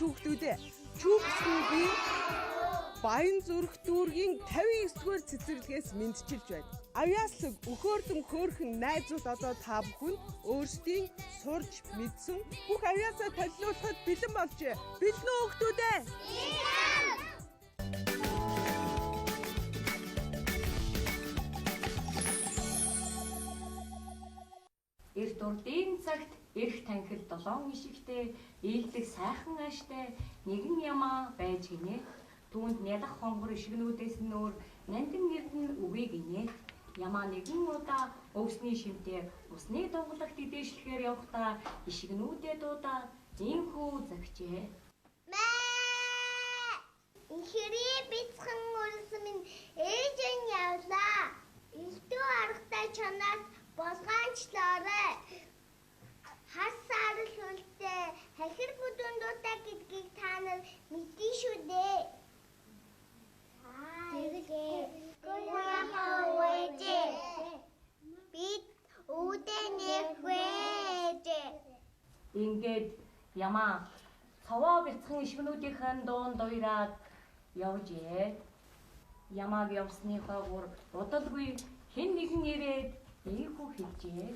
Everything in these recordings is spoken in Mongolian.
хүүхдүүдээ Чүксүгийн Баянзүрх дүүргийн 59-р цэцэрлэгээс мэдчилж байна. Авьяаслаг өхөөрдөн хөөрхөн найзууд одоо та бүхэнд өөрсдийн сурж мэдсэн бүх авьяасаа танилцуулахад бэлэн болжээ. Бэлэн үү хүүхдүүдээ? Эрт урдын цагт эрх танхил 7 ишигтэй ээлдэг сайхан ааштай нэгэн ямаа байж гинэ. Түүнд нялх хонгор ишгнүүдээс нөр нандин эрдэн үгүй гинэ. Ямаа нэгэн удаа өвсний шимтээ усны донгологт идээшлэхээр явхдаа ишгнүүдээ дуудаа инхүү загчээ. Ихрий бицхан урсмын ээжэн явлаа. Илтүү аргатай чанаас болгоомжлоорой. Хас сарал үлдээ хахир бүдүүн дуудаа гэдгийг та нар мэдэн шүү дээ. Тэгэлээ. Бид үдэнэхвэж. Ингээд ямаа цаваа бэлцхэн ишгнүүдийн дунд уяраад явжээ. Ямааг явсныхаа гур удалгүй хэн нэгэн ирээд ийхүү хэлжээ.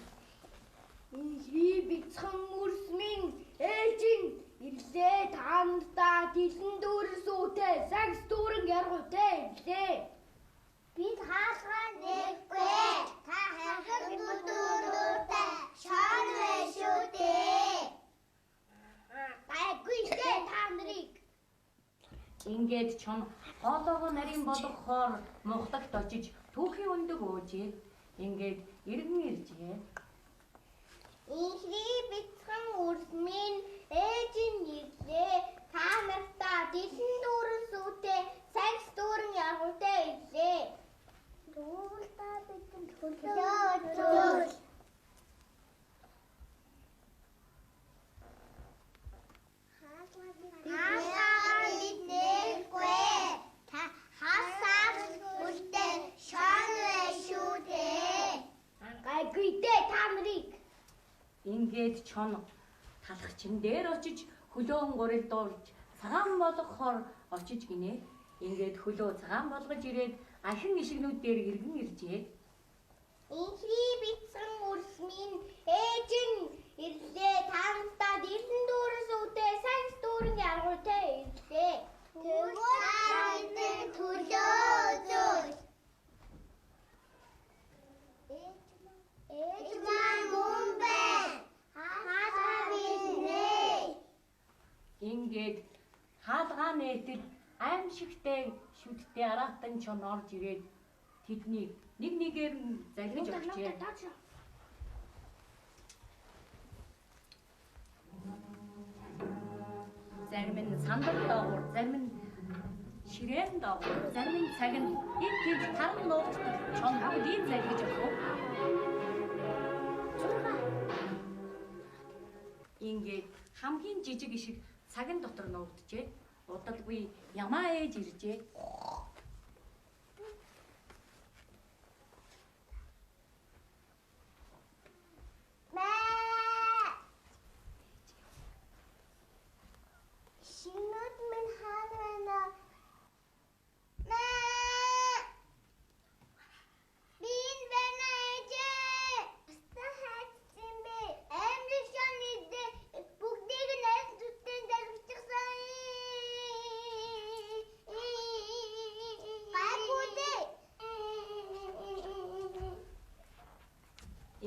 Ихрий бицхан урсмын ээжин ирлээ таандаа дэлэн дүүрс үүтэй сагс дүүрэн яргуутэй ирлээ. Бид хаалгаа нэггүй. Та хахир бүдүүнүүдээ шаан вэ шүү дээ. Гайгүй дээ та нарыг. Ингээд чон хоолойгоо нарийн болгохоор мухлагт очиж түүхийн өндөг өөжээ. Ингээд иргэн иржээ. Ихрий бицхан урсмын ээжин ирлээ. Та нартаа дэлэн дүүрс үүтэй сагс дүүрэн яргуутэй ирлээ. Дуултаа бидэн төлөө. Хаасаа бид нэггүй. Та хаасаа үлдээ шаан вэ шүү дээ. Гайгүй дээ та нарыг. Ингээд чон талхчин дээр очиж хөлөөн гурил дуулж цагаан болгохоор очиж гинэ. Ингээд хөлөө цагаан болгож ирээд ахин ишгнүүд дээр иргэн иржээ. Ихрий бицхан урсмын ээжин ирлээ. Таандаа дэлэн дүүрс үүтэй сагс дүүрэн яргуутай ирлээ. Тэгвэл таандаа төлөө. Ээж маань мөн байна. Хаалгаа бийнэ. Ингээд хаалгаа нээтэл аимшигтэй шүдтэй араатан чон орж ирээд тэднийг нэг нэгээр нь залгиж өгчээ. Зарим нь сандар доогуур, зарим нь ширээн доогуур, зарим нь цаг нь энд тэнд таран нуугддаг чон бүгдийг залгиж өгөө. Ингээд хамгийн жижиг ишиг цагын дотор нуугджээ. Удалгүй ямаа ээж иржээ. Шинүүд минь хаана байна? Би энэ байна ээжээ. Та хайцсан бэ? Амрыг шон идэ бүгдийг найз зүтэн залгичихсан. Гайгүй дээ.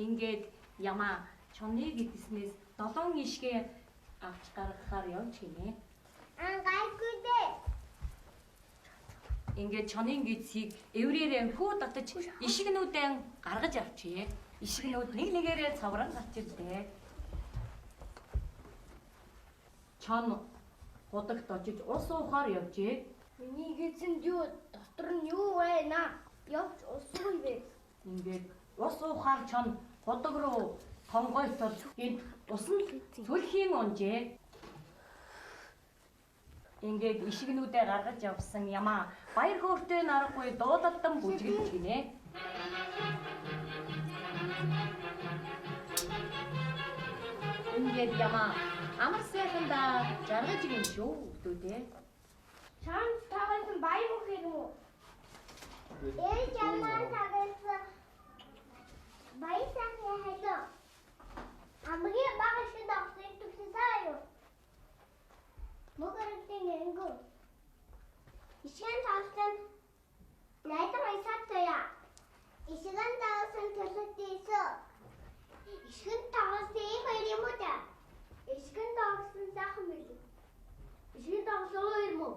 Ингээд ямаа чоныг идэснээс 7 ишгээ авч гаргахаар явж гинэ. Гайгүй дээ. Ингээд чонын гидсийг эврээрээ хүү татаж ишгнүүдэн гаргаж авчээ. Ишгнүүд нэг нэгээрээ цавран гарч ирлээ. Чон худагт очиж ус уухаар явжээ. Миний гидсэнд юу дотор нь юу байна? Явж ус ууя. Ингээд ус уухаар чон худаг руу хонгойлтол энд усан цүлхийн унжээ. Ингээд ишгнүүдээ гаргаж явсан ямаа баяр хөөртэй нарахгүй дуудалдан бүжгэлж гинэ. Ингээд ямаа Амар сайханда жаргаж юм шүү хүүхдүүдээ. Чам тагсан баян мөх юм уу? Чамаа тагсан баян сайхан хэлээ. Амгийн багш дагсан төгссөн юу? Мөгөртийн нэнгүү. Ишгэн тагсан найдам айсаатая. Ишгэн тагсан төлөвтэйсөө. Ишгэн тагсан ийм хоёр юм уу та? Ишгэн тагсан сайхан мэл. Ишгэн тагсан хоёр юм уу?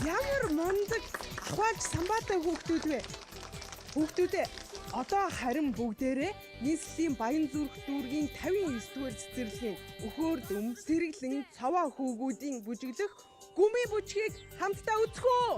Ямар мундаг ахвалж самбаатай хүүхдүүд вэ? Хүүхдүүдээ одоо харин бүгдээрээ нийслэлийн Баян зүрх дүүргийн 59 дугаар цэцэрлэгийн өхөөр дөм сэргэлэн цаваа хүүгүүдийн бүжиглэх гүми бүжгийг хамтдаа үзэх үү?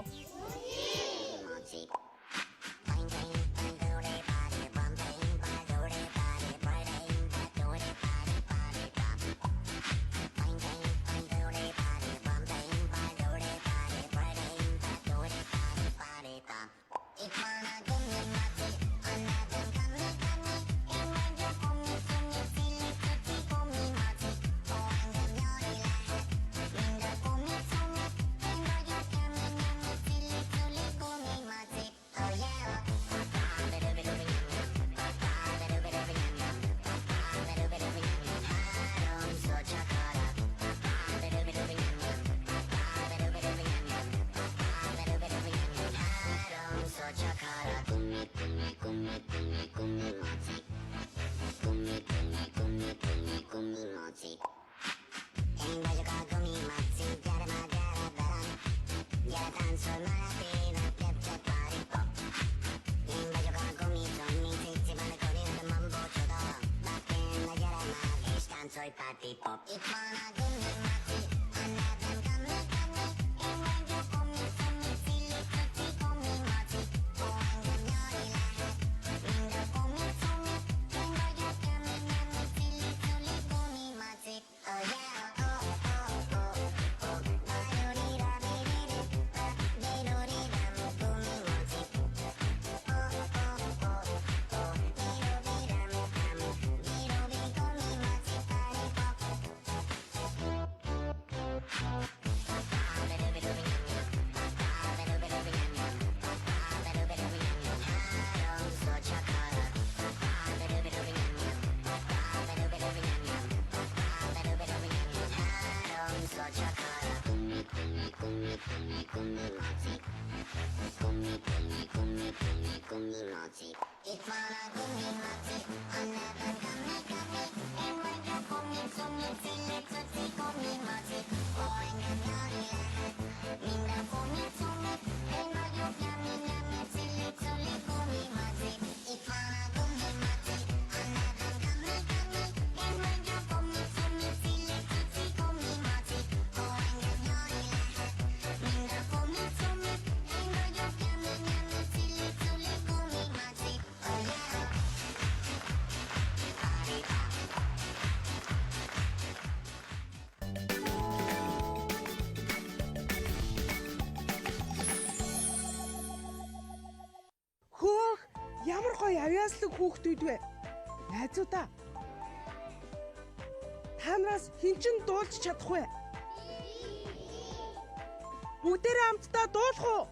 Ямар гоё авьяаслаг хүүхдүүд вэ? Найзуудаа. Та нараас хэн ч дуулж чадах вэ? Бүгдээрээ хамтдаа дуулах уу?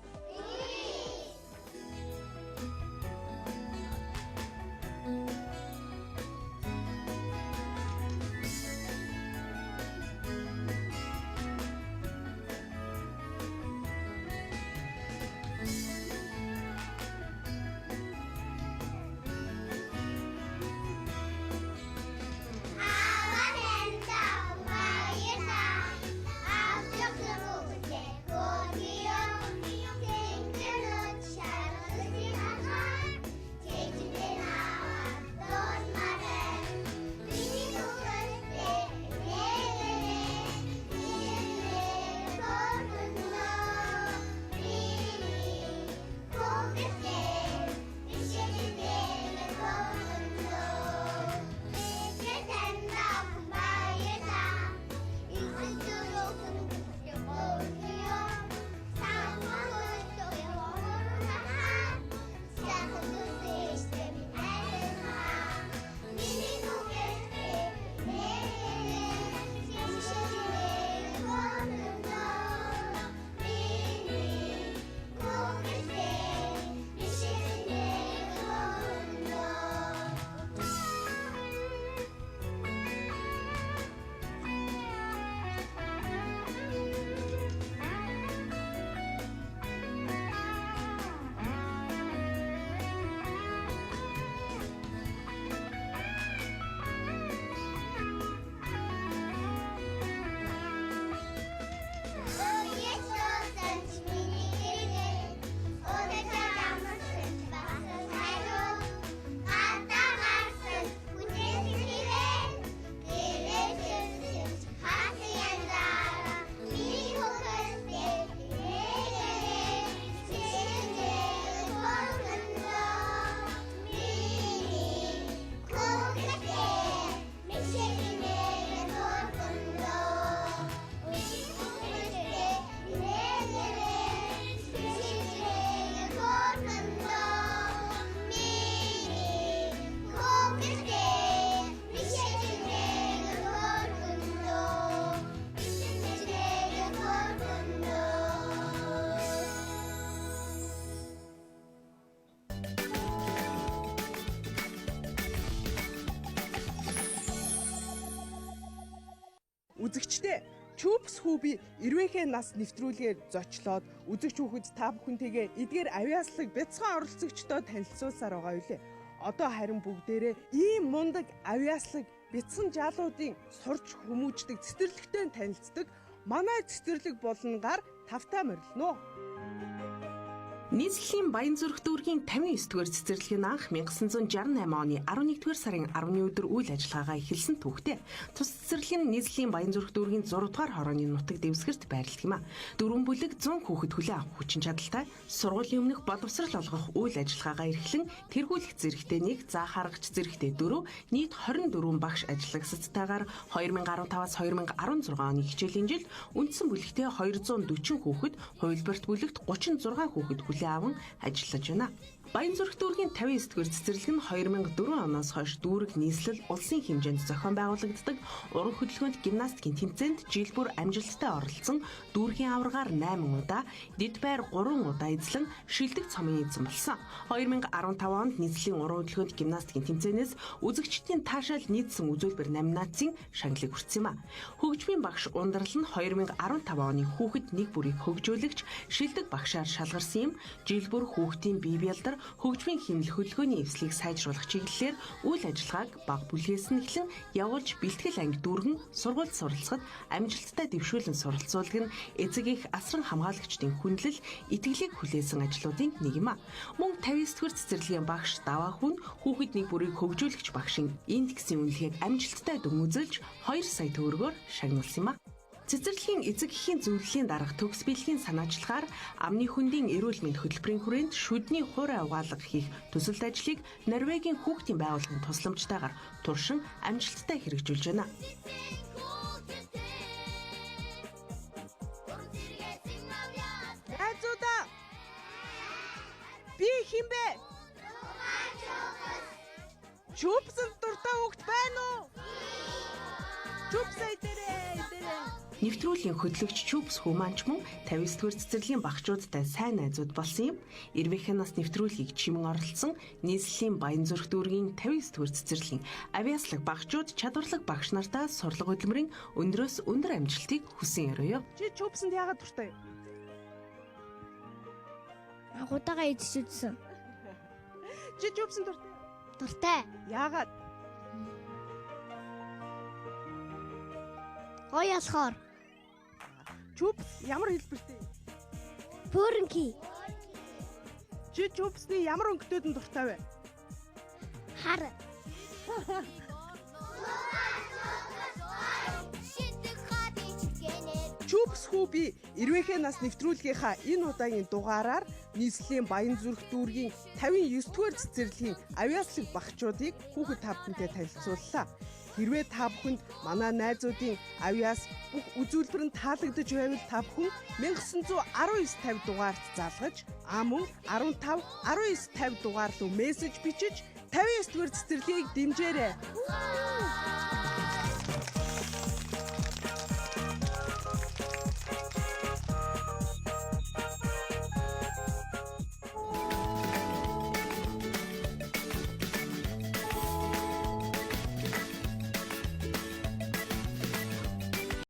Үзэгчдээ Чүпс хүүби эрвээхээ нас нэвтрүүлгээр зочлоод үзэгч хүүхэд та бүхэнтэйгээ эдгээр авьяаслаг бяцхан оролцогчдоо танилцуулсаар байгаа юу лээ. Одоо харин бүгдээрээ ийм мундаг авьяаслаг бяцхан жалуудын сурч хүмүүждэг цэцэрлэгтэй танилцдаг манай цэцэрлэг болонгаар тавтай морилно. Нийслэлийн Баянзүрх дүүргийн 59-р цэцэрлэгийн анх 1968 оны 11-р сарын 10-ны өдөр үйл ажиллагаагаа эхэлсэн түүхтэй. Тус цэцэрлэг нь нийслэлийн Баянзүрх дүүргийн 6-р хорооны нутаг дэвсгэрт байрладаг юм а. 4 бүлэг 100 хүүхэд хүлээн авах хүчин чадалтай сургуулийн өмнөх боловсрал олгох үйл ажиллагаагаа эрхлэн тэргүүлэх зэрэгтэй 1, заа харгач зэрэгтэй 4, нийт 24 багш ажиллагсацтайгаар 2015-аас 2016 оны хичээлийн жилд үндсэн бүлэгтээ 240 хүүхэд, хувилбарт бүлэгт 36 хүүхэд хүлээн аван ажиллаж байна. Баянзүрх дүүргийн 59-р цэцэрлэг нь 2004 оноос хойш дүүрэг нийслэл улсын хэмжээнд зохион байгуулагддаг уран хөдөлгөөнд гимнастикийн тэмцээнд жил бүр амжилттай оролцсон дүүргийн аваргаар 8 удаа, дэд байр 3 удаа эзлэн шилдэг цомын эзэн болсон. 2015 онд нийслэлийн уран хөдөлгөөнд гимнастикийн тэмцээнээс үзэгчдийн таашаал нийцсэн үзүүлбэр номинацийн шагналыг хүртсэн юм а. Хөгжмийн багш ундрал нь 2015 оны хүүхэд нэг бүрийг хөгжүүлэгч шилдэг багшаар шалгарсан юм. Жил бүр хүүхдийн бие бэлдар хөгжмийн хэмнэл хөдөлгөөний эвслийг сайжруулах чиглэлээр үйл ажиллагааг бага бүлгээс нь эхлэн явуулж бэлтгэл анги дүүргэн сургуульд суралцахад амжилттай дэвшүүлэн суралцуулдаг нь эцэг их асран хамгаалагчдын хүндлэл, итгэлийг хүлээсэн ажлуудын нэг юм а. Мөн 59-р цэцэрлэгийн багш даваа хүн хүүхэд нэг бүрийг хөгжүүлэгч багшийн энд гисэн үнэлгээг амжилттай дүгнэлж 2 сая төгрөгөөр шагналсан юм а. Цэцэрлэгийн эцэг эхийн зөвлөлийн дарга төгс бэлгийн санаачлагаар амны хүндийн эрүүл мэнд хөтөлбөрийн хүрээнд шүдний хуурай угаалга хийх төсөлт ажлыг Норвегийн хүүхдийн байгууллагын тусламжтайгаар туршин амжилттай хэрэгжүүлж байна. Айзуудаа. Би хин бэ? Чупсэн дуртай хүүхд байна уу? Чупсай дээрээ. Нэвтрүүлгийн хөтлөгч Чүпс Хүманч мөн 59-р цэцэрлэгийн багшуудтай сайн найзууд болсон юм. Ирвэхэнаас нэвтрүүлгийг чимэн оролцсон нийслэлийн Баянзүрх дүүргийн 59-р цэцэрлэгийн авьяаслаг багшууд чадварлаг багш нартаа сурлага хөдөлмөрийн өндрөөс өндөр амжилтыг хүсэн ёроё. Чи чупсэнд яагаад дуртай? Агуутаага идчихсэн. Чи чупсэнд дуртай? Дуртай. Яагаад? Гоё болохоор. Чупс ямар хэлбэртэй? Пүрэнки. Чи чупсны ямар өнгөтөд нь дуртай вэ? Хар. Чупс хүүби Ирвэхэ нас нэвтрүүлгийнхаа энэ удаагийн дугаараар нийслэлийн Баянзүрх дүүргийн 59-р цэцэрлэгийн авьяаслаг багчуудыг хүүхэд тавтантай танилцууллаа. Хэрвээ та бүхэнд манай найзуудын авьяас бүх үзүүлбэр нь таалагдж байвал та бүхэн 191950 дугаарт залгаж мөн 15 1950 дугаар руу мессеж бичиж 59-р цэцэрлэгийг дэмжээрэй.